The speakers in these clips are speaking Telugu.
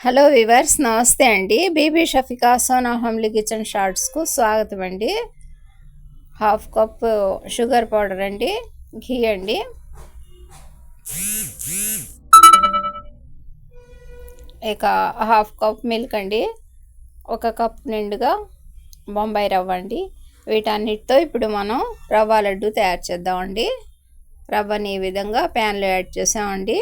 హలో వివర్స్, నమస్తే అండి. బీబీ షఫికా సోనా హోమ్లీ కిచెన్ షార్ట్స్కు స్వాగతం అండి. హాఫ్ కప్ షుగర్ పౌడర్ అండి, ఘీ అండి, ఇక హాఫ్ కప్ మిల్క్ అండి, ఒక కప్ నిండుగా బొంబాయి రవ్వ అండి. వీటన్నిటితో ఇప్పుడు మనం రవ్వ లడ్డు తయారు చేద్దామండి. రవ్వని ఈ విధంగా ప్యాన్లో యాడ్ చేసామండి.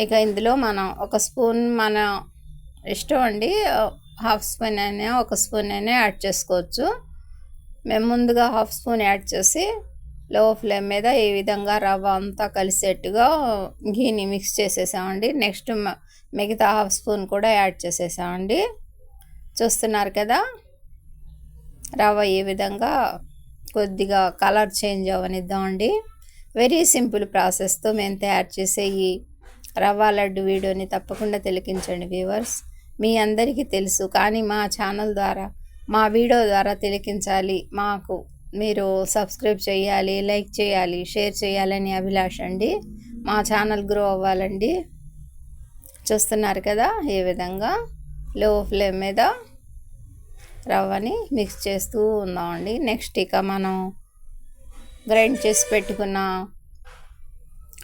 ఇక ఇందులో మనం ఒక స్పూన్ మన ఇష్టం అండి, హాఫ్ స్పూన్ అయినా ఒక స్పూన్ అయినా యాడ్ చేసుకోవచ్చు. మేము ముందుగా హాఫ్ స్పూన్ యాడ్ చేసి లో ఫ్లేమ్ మీద ఈ విధంగా రవ్వ అంతా కలిసేట్టుగా ఘీని మిక్స్ చేసేసామండి. నెక్స్ట్ మిగతా హాఫ్ స్పూన్ కూడా యాడ్ చేసేసామండి. చూస్తున్నారు కదా, రవ్వ ఈ విధంగా కొద్దిగా కలర్ చేంజ్ అవనిద్దామండి. వెరీ సింపుల్ ప్రాసెస్తో మేము తయారు చేసే ఈ రవ్వ లడ్డు వీడియోని తప్పకుండా తిలకించండి వ్యూవర్స్. మీ అందరికీ తెలుసు, కానీ మా ఛానల్ ద్వారా, మా వీడియో ద్వారా తిలకించాలి, మాకు మీరు సబ్స్క్రైబ్ చేయాలి, లైక్ చేయాలి, షేర్ చేయాలని అభిలాష అండి. మా ఛానల్ గ్రో అవ్వాలండి. చూస్తున్నారు కదా, ఈ విధంగా లో ఫ్లేమ్ మీద రవ్వని మిక్స్ చేస్తూ ఉందామండి. నెక్స్ట్ ఇక మనం గ్రైండ్ చేసి పెట్టుకున్న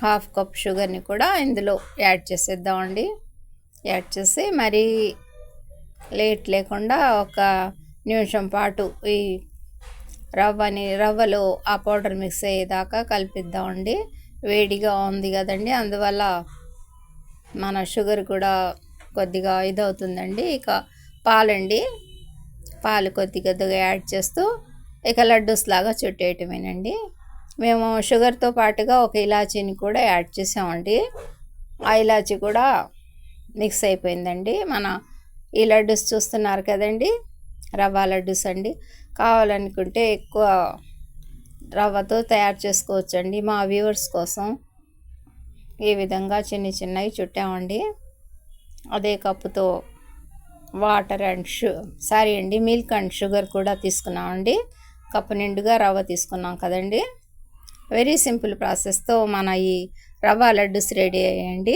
హాఫ్ కప్ షుగర్ని కూడా ఇందులో యాడ్ చేసేద్దామండి. యాడ్ చేసి మరీ లేట్ లేకుండా ఒక నిమిషం పాటు ఈ రవ్వలో ఆ పౌడర్ మిక్స్ అయ్యేదాకా కలిపిద్దామండి. వేడిగా ఉంది కదండి, అందువల్ల మన షుగర్ కూడా కొద్దిగా ఇదవుతుందండి. ఇక పాలండి, పాలు కొద్దిగా యాడ్ చేస్తూ ఇక లడ్డూస్ లాగా చుట్టేయటమేనండి. మేము షుగర్తో పాటుగా ఒక ఇలాచీని కూడా యాడ్ చేసామండి. ఆ ఇలాచీ కూడా మిక్స్ అయిపోయిందండి. మన ఈ లడ్డూస్ చూస్తున్నారు కదండి, రవ్వ లడ్డూస్ అండి. కావాలనుకుంటే ఎక్కువ రవ్వతో తయారు చేసుకోవచ్చండి. మా వ్యూవర్స్ కోసం ఈ విధంగా చిన్నవి చుట్టామండి. అదే కప్పుతో water and milk and sugar కూడా తీసుకున్నామండి. కప్పు నిండుగా రవ్వ తీసుకున్నాం కదండి. వెరీ సింపుల్ ప్రాసెస్తో మన ఈ రవ్వ లడ్డూస్ రెడీ అయ్యాయండి.